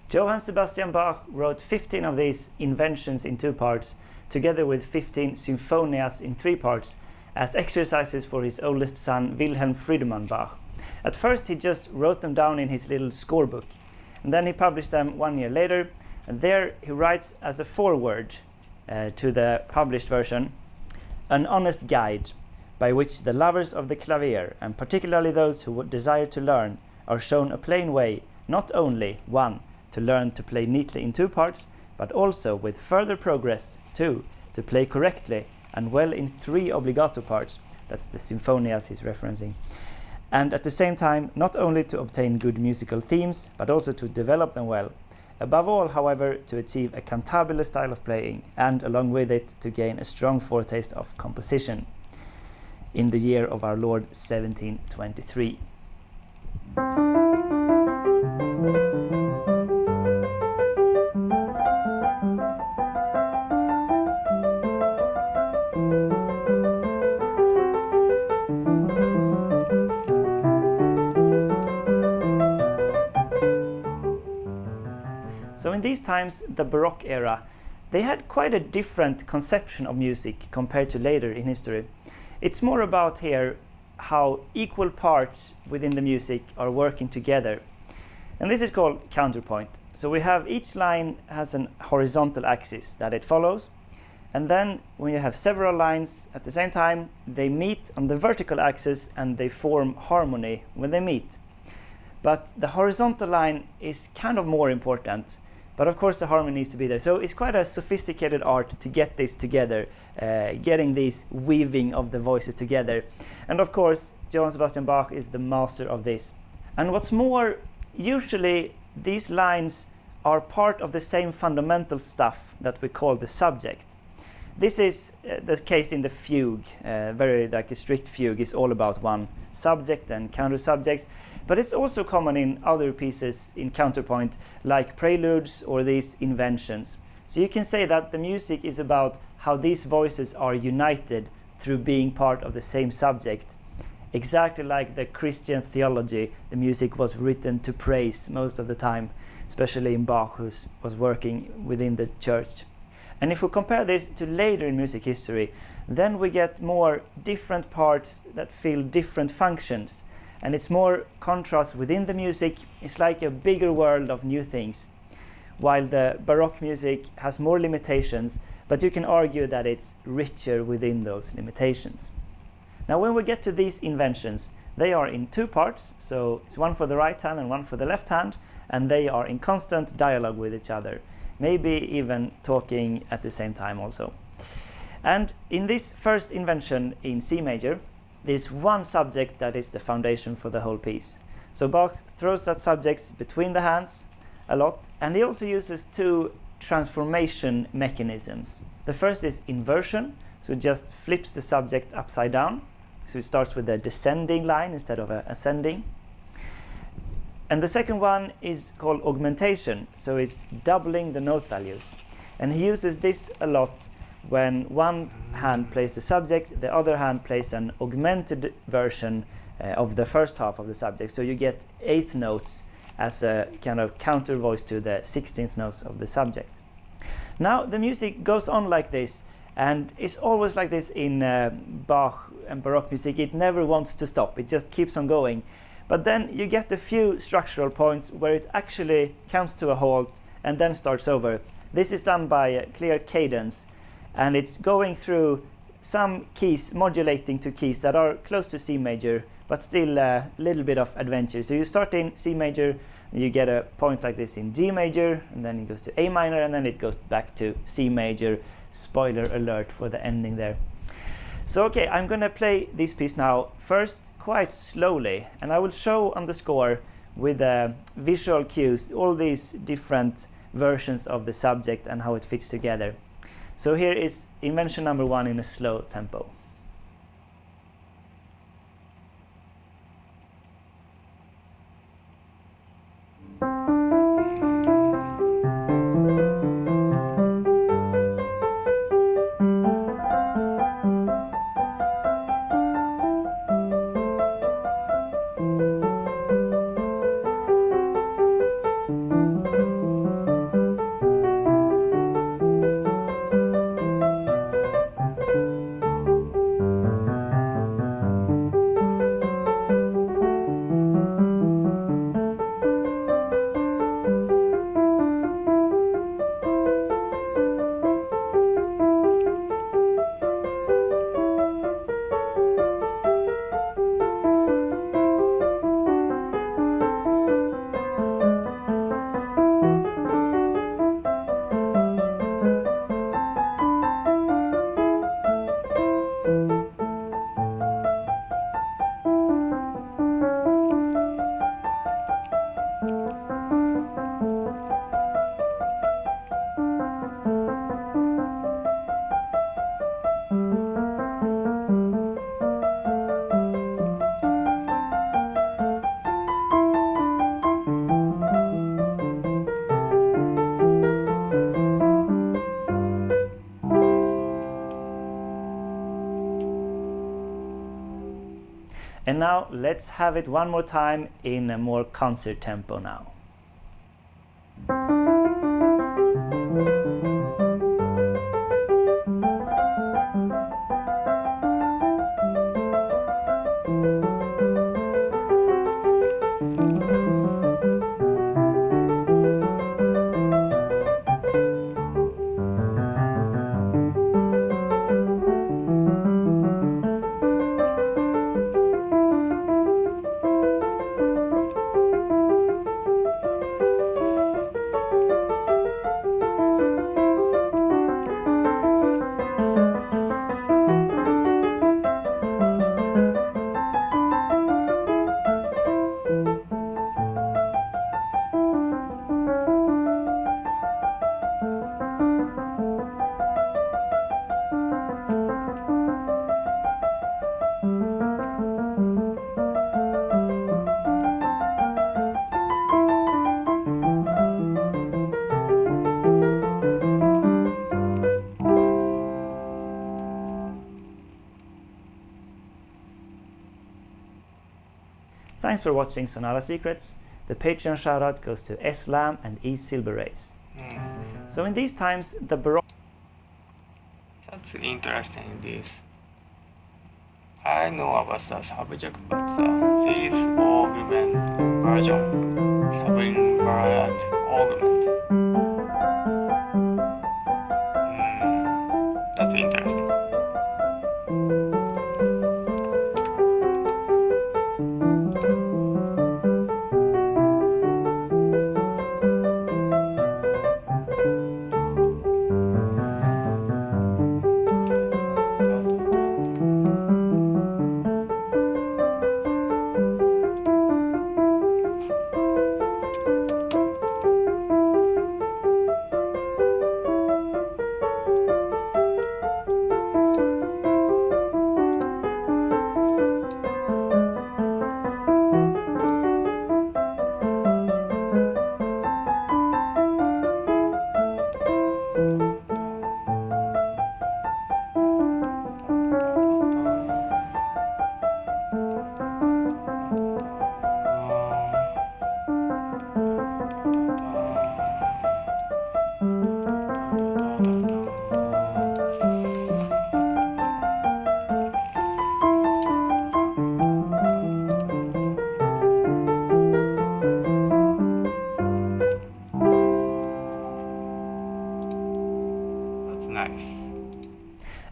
Johann Sebastian Bach wrote 15 of these inventions in 2 parts, together with 15 symphonias in 3 parts, as exercises for his oldest son Wilhelm Friedemann Bach. At first he just wrote them down in his little scorebook, and then he published them 1 year later, and there he writes as a foreword to the published version, "An honest guide, by which the lovers of the clavier, and particularly those who would desire to learn, are shown a plain way, not only, 1, to learn to play neatly in 2 parts, but also with further progress, 2, to play correctly and well in 3 obligato parts," that's the symphonias he's referencing, "and at the same time not only to obtain good musical themes, but also to develop them well. Above all, however, to achieve a cantabile style of playing, and along with it to gain a strong foretaste of composition," in the year of our Lord 1723. So in these times, the Baroque era, they had quite a different conception of music compared to later in history. It's more about here how equal parts within the music are working together. And this is called counterpoint. So we have each line has an horizontal axis that it follows. And then when you have several lines at the same time, they meet on the vertical axis and they form harmony when they meet. But the horizontal line is kind of more important. But of course the harmony needs to be there. So it's quite a sophisticated art to get this together, getting these weaving of the voices together. And of course, Johann Sebastian Bach is the master of this. And what's more, usually these lines are part of the same fundamental stuff that we call the subject. This is the case in the fugue. Very like a strict fugue is all about one subject and counter subjects. But it's also common in other pieces in counterpoint, like preludes or these inventions. So you can say that the music is about how these voices are united through being part of the same subject. Exactly like the Christian theology, the music was written to praise most of the time, especially in Bach, who was working within the church. And if we compare this to later in music history, then we get more different parts that fill different functions. And it's more contrast within the music. It's like a bigger world of new things. While the Baroque music has more limitations, but you can argue that it's richer within those limitations. Now when we get to these inventions, they are in 2 parts, so it's one for the right hand and one for the left hand, and they are in constant dialogue with each other, maybe even talking at the same time also. And in this first invention in C major, there's one subject that is the foundation for the whole piece. So Bach throws that subject between the hands a lot, and he also uses 2 transformation mechanisms. The first is inversion, so it just flips the subject upside down. So it starts with a descending line instead of an ascending. And the second one is called augmentation, so it's doubling the note values. And he uses this a lot when one hand plays the subject, the other hand plays an augmented version of the first half of the subject. So you get 8th notes as a kind of counter voice to the 16th notes of the subject. Now the music goes on like this, and it's always like this in Bach and Baroque music. It never wants to stop, it just keeps on going. But then you get a few structural points where it actually comes to a halt and then starts over. This is done by a clear cadence, and it's going through some keys, modulating to keys that are close to C major, but still a little bit of adventure. So you start in C major, and you get a point like this in G major, and then it goes to A minor, and then it goes back to C major. Spoiler alert for the ending there. So okay, I'm going to play this piece now, first quite slowly, and I will show on the score with visual cues all these different versions of the subject and how it fits together. So here is invention number 1 in a slow tempo. And now let's have it one more time in a more concert tempo now. Thanks for watching Sonata Secrets. The Patreon shoutout goes to S. Lam and E. Silverrace. So in these times, the Baroque... That's interesting, this. I know about the subject, but this augment version, subinverted augment. That's interesting.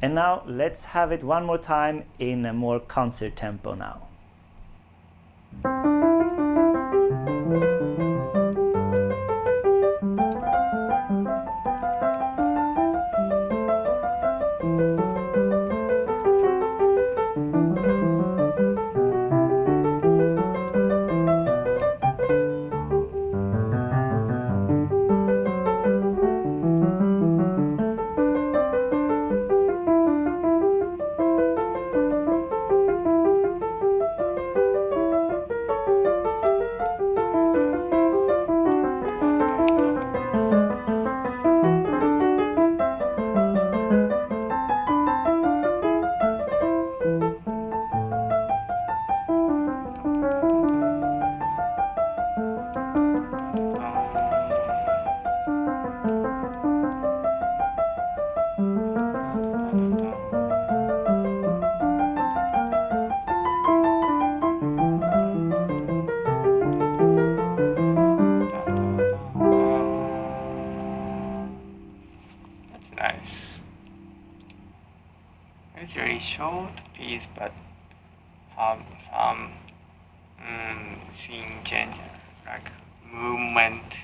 And now let's have it one more time in a more concert tempo now. Nice. It's really short piece, but have some scene change, like movement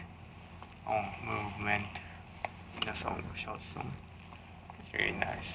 in the song, short song. It's really nice.